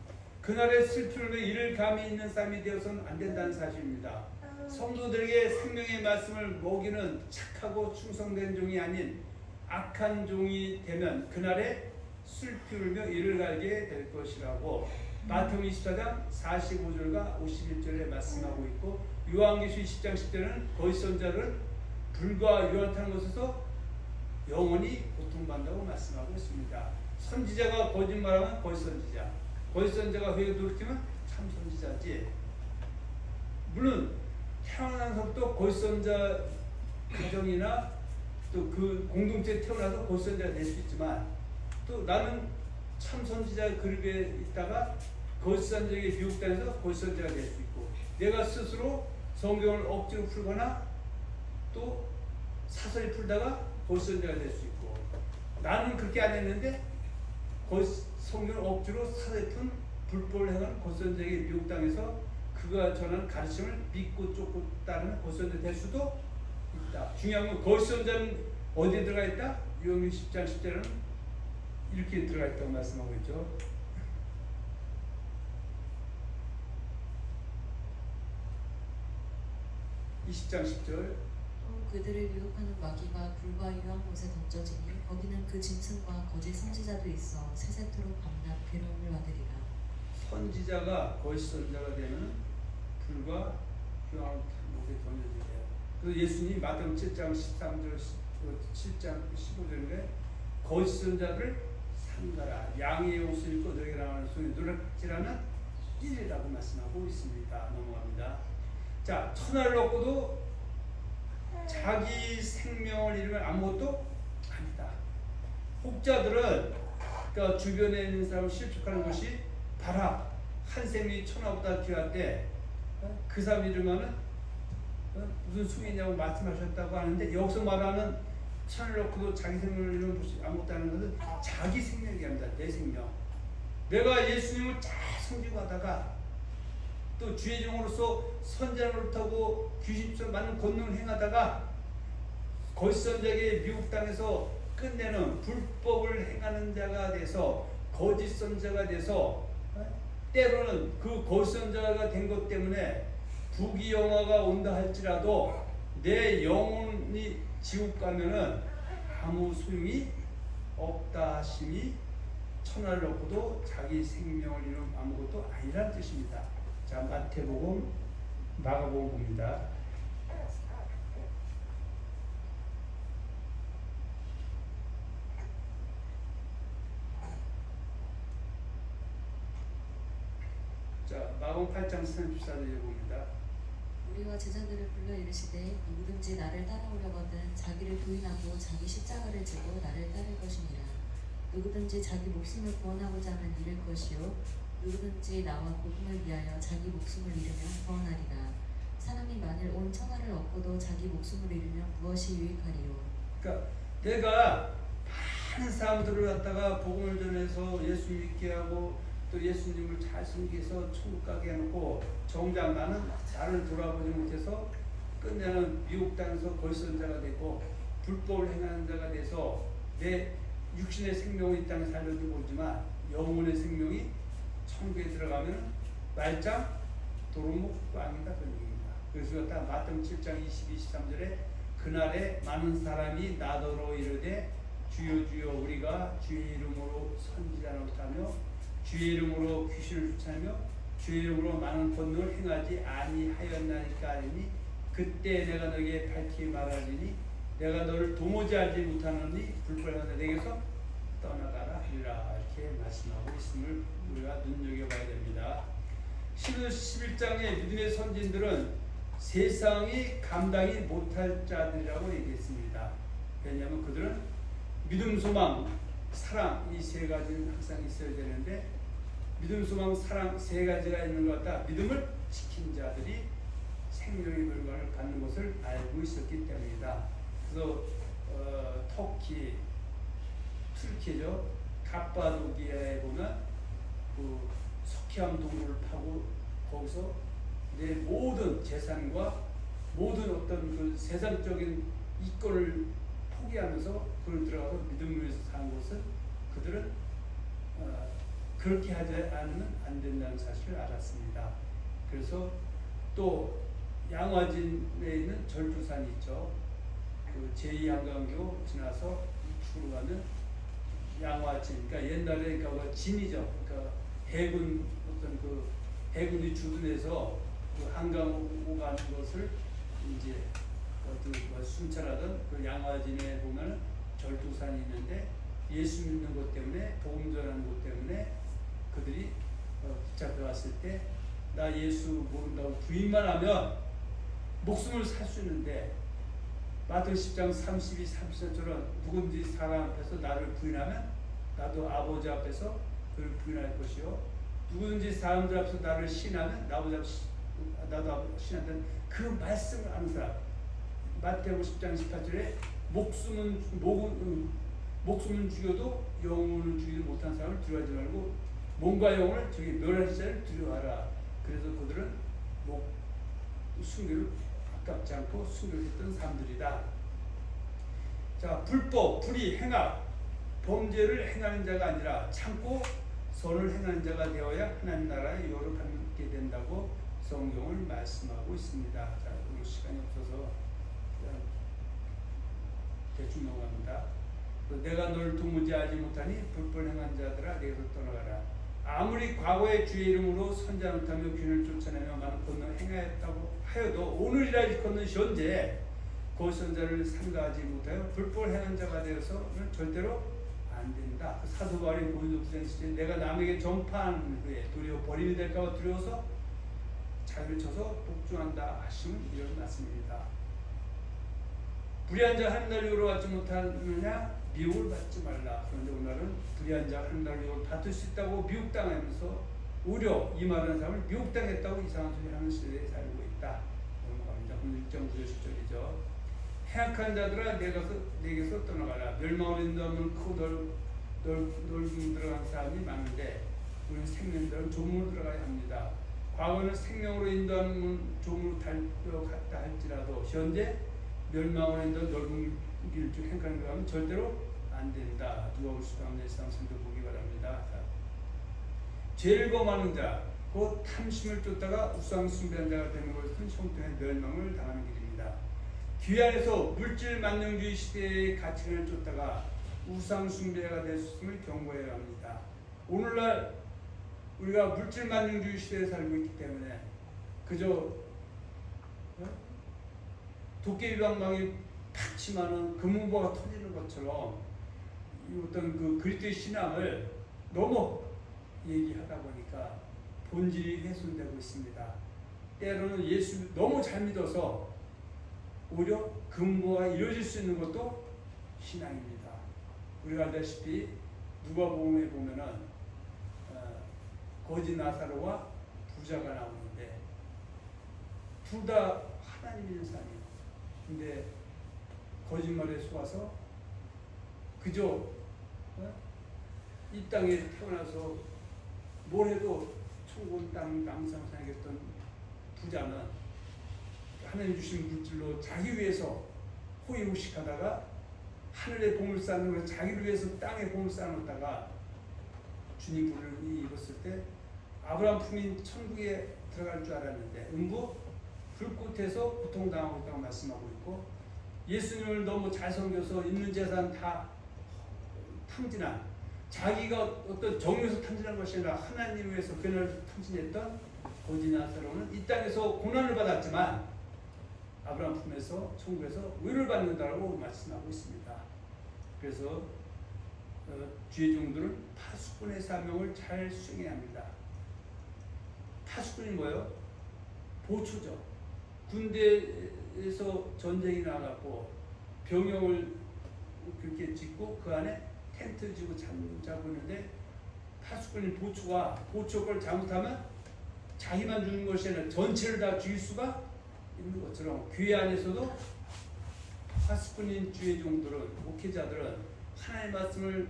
그날의 슬픔을 이를 감이 있는 사람이 되어서는 안 된다는 사실입니다. 성도들에게 생명의 말씀을 먹이는 착하고 충성된 종이 아닌 악한 종이 되면 그날에 슬피울며 이를 갈게 될 것이라고 마태복음 24장 45절과 51절에 말씀하고 있고, 요한계시록 20장 10절은 거짓 선자를 불과 유한타는 것에서 영원히 고통받는다고 말씀하고 있습니다. 선지자가 거짓말하면 거짓 선지자, 거짓 선지자가 회개 돌이키면 참 선지자지. 물론 태어나서부터 거짓 선자 가정이나 또 그 공동체에 태어나서 거짓 선지자가 될 수 있지만, 또 나는 참 선지자 그룹에 있다가 거짓 선지자에게 미혹당해서 거짓 선지자가 될 수 있고, 내가 스스로 성경을 억지로 풀거나 또 사설이 풀다가 거짓 선지자가 될 수 있고, 나는 그렇게 안 했는데 성경을 억지로 사설이 푼 불법을 행하는 거짓 선지자에게 미혹당해서 그가 전하는 가르침을 믿고 쫓고 따르는 거짓 선지자 될 수도 있다. 중요한 건 거짓 선지자는 어디에 들어가 있다? 요한계시록 10장 10절에는 이렇게 들어가 있다고 말씀하고 있죠. (20장 10절) 그들을 유혹하는 마귀가 불과 유한 곳에 던져지니 거기는 그 짐승과 거짓 선지자도 있어 세세토록 밤낮 괴로움을 받으리라. 선지자가 거짓 선지자가 되면 불과 유한 곳에 던져지래요. 그래서 예수님 마태복음 7장 13절 7장 15절에 거짓 선지자를 삼가라. 양의 옷을 입고 너에게 나가는 소리 누락질하는 일이라고 말씀하고 있습니다. 넘어갑니다. 자, 천하를 얻고도 자기 생명을 잃으면 아무것도 아니다. 혹자들은 그러니까 주변에 있는 사람을 실족하는 것이 봐라, 한 생명이 천하보다 귀한데 그 사람 이름은 무슨 수이냐고 말씀하셨다고 하는데, 여기서 말하는 천을 얻고도 자기 생명을 잃으면 아무것도 아닌 것은 자기 생명이 아닙니다. 내 생명. 내가 예수님을 잘 섬기고하다가 또 주의 종으로서 선지자를 타고 귀신처럼 많은 권능을 행하다가 거짓 선지자에게 미국 땅에서 끝내는 불법을 행하는 자가 돼서 거짓 선지자가 돼서 때로는 그 거짓 선지자가 된 것 때문에 부귀영화가 온다 할지라도 내 영혼이 지옥 가면은 아무 소용이 없다 하심이 천하를 얻고도 자기 생명을 잃으면 아무것도 아니라는 뜻입니다. 자, 마태복음, 마가복음 봅니다. 자, 마가복음 8장 34절에 봅니다. 우리와 제자들을 불러 이르시되 누구든지 나를 따라오려거든 자기를 부인하고 자기 십자가를 지고 나를 따를 것이니라. 누구든지 자기 목숨을 구원하고자 하면 잃을 것이요 누구든지 나와 복음을 위하여 자기 목숨을 잃으면 구원하리라. 사람이 만일 온 천하를 얻고도 자기 목숨을 잃으면 무엇이 유익하리요. 그러니까 내가 많은 사람들을 갖다가 복음을 전해서 예수 믿게 하고 또 예수님을 잘 섬기해서 천국 가게 해놓고 정작 나는 나를 돌아보지 못해서 끝내는 미국 땅에서 거짓 선지자가 되고 불법을 행하는 자가 돼서 내 육신의 생명을 이 땅에 살려도 모르지만 영혼의 생명이 천국에 들어가면 말짱 도루묵 빵이다, 그런 얘기입니다. 그래서 딱 마태복음 7장 22, 23절에 그날에 많은 사람이 나더러 이르되 주여 주여 우리가 주의 이름으로 선지자 노릇하며 주의 이름으로 귀신을 쫓아내며 주의 이름으로 많은 권능을 행하지 아니하였나니까 하니 그때 내가 너에게 밝히 말하리니 내가 너를 도무지 알지 못하느니 불법하는 내게서 떠나가라 하리라. 이렇게 말씀하고 있음을 우리가 눈여겨봐야 됩니다. 11장의 믿음의 선진들은 세상이 감당이 못할 자들이라고 얘기했습니다. 왜냐하면 그들은 믿음, 소망, 사랑 이 세 가지는 항상 있어야 되는데 믿음, 소망, 사랑 세 가지가 있는 것 같다. 믿음을 지킨 자들이 생명의 결과를 갖는 것을 알고 있었기 때문이다. 그래서 터키, 튀르키예죠. 갑바도기아에 보면 그 석회암 동굴을 파고 거기서 내 모든 재산과 모든 어떤 그 세상적인 이권을 포기하면서 그걸 들어가서 믿음을 위해서 사는 것은 그들은 그렇게 하지 않으면 안 된다는 사실을 알았습니다. 그래서 또 양화진에 있는 절두산이 있죠. 그 제2한강교 지나서 우측으로 가는 양화진, 그러니까 옛날에 그러니까 진이죠. 그러니까 해군 어떤 그 해군이 주둔해서 그 한강 오고 가는 것을 이제 어떤 뭐 순찰하던 그 양화진에 보면 절두산이 있는데 예수 믿는 것 때문에 복음 전하는 것 때문에 그들이 붙잡혀 왔을 때 나 예수 모른다고 부인만 하면 목숨을 살 수 있는데 마태복음 10장 32, 33절은 누군지 사람 앞에서 나를 부인하면 나도 아버지 앞에서 그를 부인할 것이요 누구든지 사람들 앞에서 나를 신하면 나도 신한다는 그 말씀을 아는 사람. 마태복음 10장 18절에 목숨은 죽여도 영혼을 죽이지 못한 사람을 두려워하지 말고 몸과 영혼을 저기 멸할 자를 두려워하라. 그래서 그들은 순교를 아깝지 않고 순교를 했던 사람들이다. 자, 불법, 불의, 행악, 범죄를 행하는 자가 아니라 참고 선을 행하는 자가 되어야 하나님 나라의 유업을 받게 된다고 성경을 말씀하고 있습니다. 자, 오늘 시간이 없어서 그냥 대충 넘어갑니다. 내가 너를 도무지하지 못하니 불법 행한 자들아 내게서 떠나가라. 아무리 과거의 주의 이름으로 선자를 타며 균을 쫓아내며 많은 권능을 행하였다고 하여도 오늘이라 일컫는 현재 그 선자를 삼가하지 못하여 불법 행한 자가 되어서는 절대로 안 된다. 그 사도 바울이 고린도 후전 시대에 내가 남에게 전파한 후에 도리어 버림이 될까봐 두려워서 자기를 쳐서 복종한다 하시는 이런 말씀입니다. 불의한 자 하나님 나라를 이루어 받지 못하느냐 미혹을 받지 말라. 그런데 오늘은 불의한 자 하나님 나라를 이루어 받을 수 있다고 미혹당하면서 오히려 이 말하는 사람을 미혹당했다고 이상한 소리 하는 시대에 살고 있다. 넘어갑니다. 오늘 1.9절 10절이죠. 해악한 자들아 내게서 떠나가라. 멸망을 인도하면 크고 넓은 들어간 사람이 많은데 우리는 생명들은 조문으로 들어가야 합니다. 과거는 생명으로 인도하는 조문으로 달려갔다 할지라도 현재 멸망을 인도 넓은 길 중 행하는 거하면 절대로 안 된다. 누가 올 수도 없는 상승도 보기 바랍니다. 죄를 범하는 자, 곧 탐심을 쫓다가 우상 숭배한 자가 되는 것은 형통의 멸망을 당하는 길입니다. 귀 안에서 물질 만능주의 시대의 가치를 쫓다가 우상 숭배가 될 수 있음을 경고해야 합니다. 오늘날 우리가 물질 만능주의 시대에 살고 있기 때문에 그저 도깨비방망이 탁 치면은 금은보가 터지는 것처럼 어떤 그 그리스도의 신앙을 너무 얘기하다 보니까 본질이 훼손되고 있습니다. 때로는 예수 너무 잘 믿어서 오히려 금은보가 이루어질 수 있는 것도 신앙입니다. 우리가 알다시피 누가복음에 보면은 거지 나사로와 부자가 나오는데 둘 다 하나님 믿는 사람이에요. 근데 거짓말에 속아서 그저 이 땅에 태어나서 뭘 해도 천국 땅 항상 생겼던 부자는 하나님 주신 물질로 자기 위해서 호의호식하다가 하늘에 보물 쌓는 걸 자기를 위해서 땅에 보물 쌓아놓다가 주님 불을 입었을 때 아브라함 품인 천국에 들어갈 줄 알았는데 음부 불꽃에서 고통당하고 있다고 말씀하고 있고, 예수님을 너무 잘 섬겨서 있는 재산 다 탕진한, 자기가 어떤 정의에서 탕진한 것이 아니라 하나님 위해서 그날 탕진했던 거지 나사로는 이 땅에서 고난을 받았지만 아브라함 품에서 천국에서 의를 받는다고 말씀하고 있습니다. 그래서 주의 종들은 파수꾼의 사명을 잘 수행해야 합니다. 파수꾼이 뭐예요? 보초죠. 군대에서 전쟁이 나갔고 병영을 그렇게 짓고 그 안에 텐트 지고 자고 있는데 파수꾼인 보초가 보초 걸 잘못하면 자기만 죽는 것이 아니라 전체를 다 죽일 수가 있는 것처럼 교회 안에서도 파수꾼인 주의 종들은, 목회자들은 하나님의 말씀을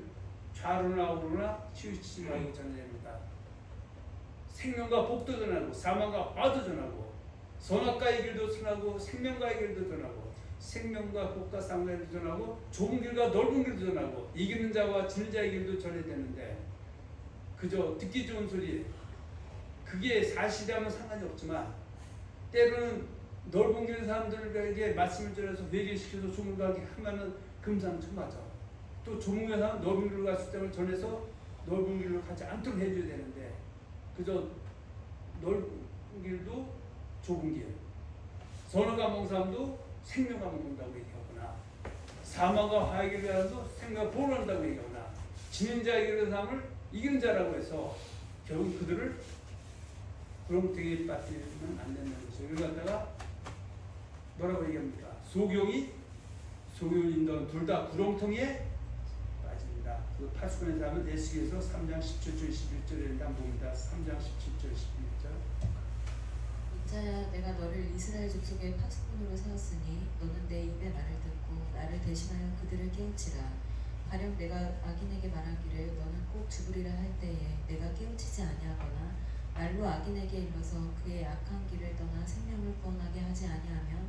좌로나 우로나 치우치지 말고 전해야 합니다. 생명과 복도 전하고 사망과 화도 전하고 선악과의 길도 전하고 생명과의 길도 전하고 생명과 복과 사망의 길도 전하고 좁은 길과 넓은 길도 전하고 이기는 자와 지는 자의 길도 전해야 되는데 그저 듣기 좋은 소리, 그게 사실이라면 상관이 없지만 때로는 넓은 길 사람들에게 말씀을 전해서 회개시켜서 좁은 길 가게 하면은 금상첨화죠. 또 좁은 길 사람 넓은 길로 갔을 때를 전해서 넓은 길로 가지 않도록 해줘야 되는데 그저 넓은 길도 좁은 길, 선악과 먹는 사람도 생명과 먹는다고 얘기하거나 사망과 화의 길을 가서 생명과 보호한다고 얘기하거나 지는 자의 길을 사람을 이기는 자라고 해서 결국 그들을 구렁텅이에 빠뜨리면 안 된다는 것이죠. 이걸 갖다가 뭐라고 얘기합니까? 소경이 소경을 인도하는 둘 다 구렁텅이에 빠집니다. 그 파수꾼의 사람은 에스겔서 3장 17절 11절에 한번 봅니다. 3장 17절 11절. 인자야, 내가 너를 이스라엘 족속의 파수꾼으로 세웠으니 너는 내 입의 말을 듣고 나를 대신하여 그들을 깨우치라. 가령 내가 악인에게 말하기를 너는 꼭 죽으리라 할 때에 내가 깨우치지 아니하거나 말로 악인에게 일러서 그의 악한 길을 떠나 생명을 구원하게 하지 아니하면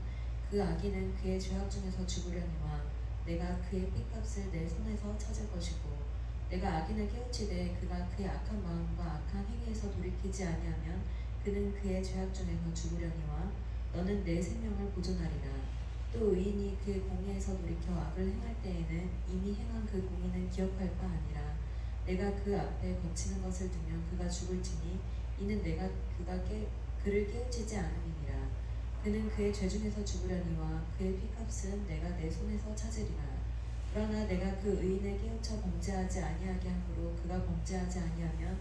그 악인은 그의 죄악 중에서 죽으려니와 내가 그의 핏값을 내 손에서 찾을 것이고, 내가 악인을 깨우치되 그가 그의 악한 마음과 악한 행위에서 돌이키지 아니하면 그는 그의 죄악 중에서 죽으려니와 너는 내 생명을 보존하리라. 또 의인이 그의 공의에서 돌이켜 악을 행할 때에는 이미 행한 그 공의는 기억할 바 아니라 내가 그 앞에 거치는 것을 두면 그가 죽을지니 이는 내가 그를 깨우치지 않음이니라. 그는 그의 죄 중에서 죽으려니와 그의 피값은 내가 내 손에서 찾으리라. 그러나 내가 그 의인을 깨우쳐 범죄하지 아니하게 함으로 그가 범죄하지 아니하면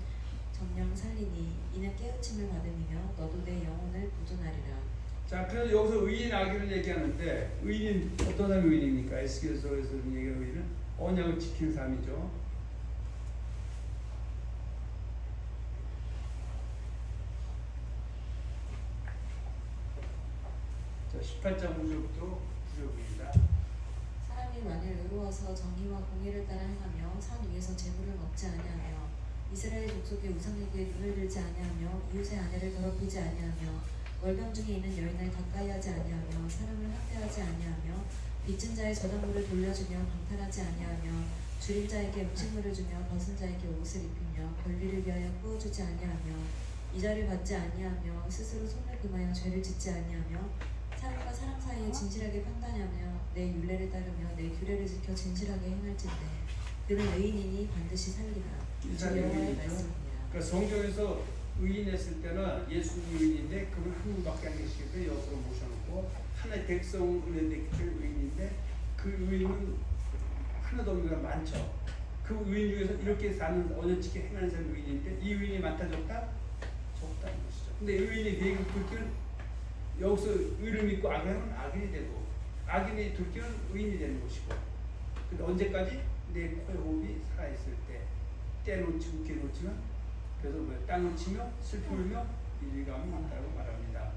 정녕 살리니 이는 깨우침을 받음이며 너도 내 영혼을 보존하리라. 자, 그래서 여기서 의인 악인을 얘기하는데 의인 어떤 사람이 의인입니까? 에스겔서에서 얘기하는 의인은 언약을 지키는 사람이죠. 자, 18장 5절부터 9절입니다. 사람이 만일 의로워서 정의와 공의를 따라 행하며 산 위에서 재물을 먹지 아니하며 이스라엘 족속의 우상에게 눈을 들지 아니하며 이웃의 아내를 더럽히지 아니하며 월경 중에 있는 여인을 가까이하지 아니하며 사람을 학대하지 아니하며 빚진 자의 저당물을 돌려주며 방탈하지 아니하며 줄인 자에게 음식물을 주며 벗은 자에게 옷을 입히며 권리를 위하여 구워주지 아니하며 이자를 받지 아니하며 스스로 손을 금하여 죄를 짓지 아니하며 사람과 사람 사이에 진실하게 판단하며 내 율례를 따르며 내 규례를 지켜 진실하게 행할진대 그는 의인이니 반드시 살리라. 이 주 사람이 여호와의 의인이죠. 말씀이니라. 그러니까 성경에서 의인했을 때는 예수님이 의인인데 그분 한 분밖에 안 계시기 때문에 여기서 모셔놓고 하나의 백성을 의인했기 때문에 의인인데 그 의인은 하나도 없는 사람 많죠. 그 의인 중에서 이렇게 사는 언약지켜 행하는 사람이 의인인데 이 의인이 많다 적다? 적다는 것이죠. 근데 의인이 되게 그렇게는 여기서 의를 믿고 악을 하면 악인이 되고 악인이 돌이키면 의인이 되는 것이고 근데 언제까지? 내 코에 호흡이 살아있을 때 놓치고 개 놓치면 그래서 땅을 치며 슬픔이며 일감이 있다고 말합니다.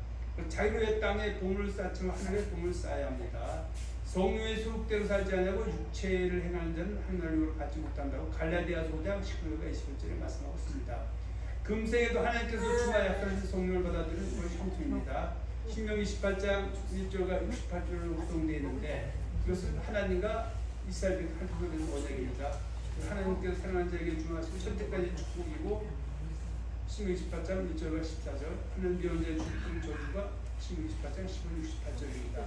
자유의 땅에 보물을 쌓지만 하늘에 보물을 쌓아야 합니다. 성령의 소욕대로 살지 않냐고 육체를 행하는 자는 하늘을 받지 못한다고 갈라디아서 5장 19절과 21절에 말씀하고 있습니다. 금생에도 하나님께서 주나 약속하신 성령을 받아들이는 것이 형통입니다. 신명기 18장 1절과 68절로 구성되어 있는데 이것은 하나님과 이스라엘 백성에 대한 언약입니다. 하나님께서 사랑하는 자에게 주하신 천대까지 축복이고 신명기 18장 1절과 14절 하나님 비원자의 축복을 저주가 신명기 18장 15, 68절입니다.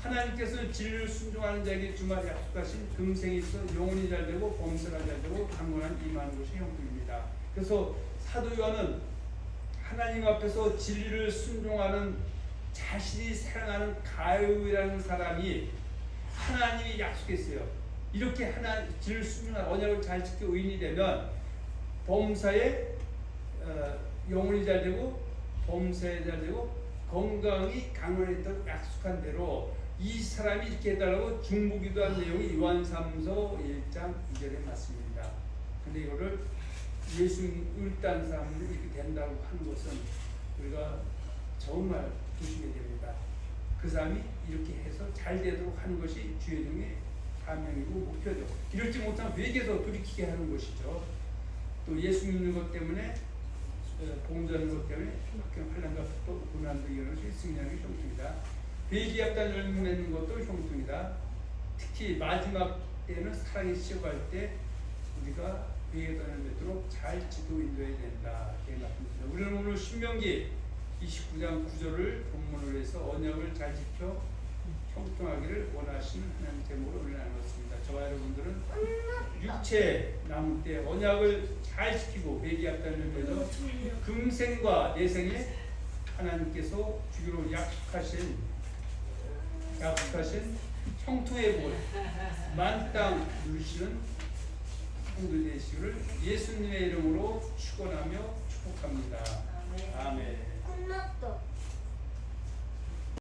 하나님께서 진리를 순종하는 자에게 주말 약속하신 금생에 있어 영혼이 잘되고 범사가 잘되고 강건한 임하는 것이 형통입니다. 그래서 사도 요한은 하나님 앞에서 진리를 순종하는 자신이 사랑하는 가룟이라는 사람이 하나님이 약속했어요. 이렇게 하나 진리를 순종한 언약을 잘 지켜 의인이 되면 범사에 영혼이 잘 되고 범사에 잘 되고 건강이 강건했다고 약속한 대로 이 사람이 이렇게 해달라고 중보기도한 내용이 요한 3서 1장 2절에 맞습니다. 근데 이거를 예수 을단 사람들이 이렇게 된다고 하는 것은 우리가 정말 조심해야 됩니다. 그 사람이 이렇게 해서 잘 되도록 하는 것이 주의 종의 사명이고 목표죠. 이렇지 못하면 외계에서 돌이키게 하는 것이죠. 또 예수 믿는 것 때문에 봉전하는 것 때문에 환난과 또 고난도 이어는 승리하는 게 형통이다. 회개합단 열매 맺는 것도 형통이다. 특히 마지막 때는 사랑이 시작할 때 우리가 회개단을 맺도록 잘 지도 인도해야 된다. 이렇게 말씀드립니다. 우리는 오늘 신명기 29장 9절을 본문으로 해서 언약을 잘 지켜 형통하기를 원하시는 하나님 제목으로 오늘 나눴습니다. 저와 여러분들은 육체 남을 때 언약을 잘 지키고 회개합단을 맺어 금생과 내생에 하나님께서 주기로 약속하신 형통의 복 만땅 누리시는 성도 되시기를 예수님의 이름으로 축원하며 축복합니다. 아멘. 끝났어.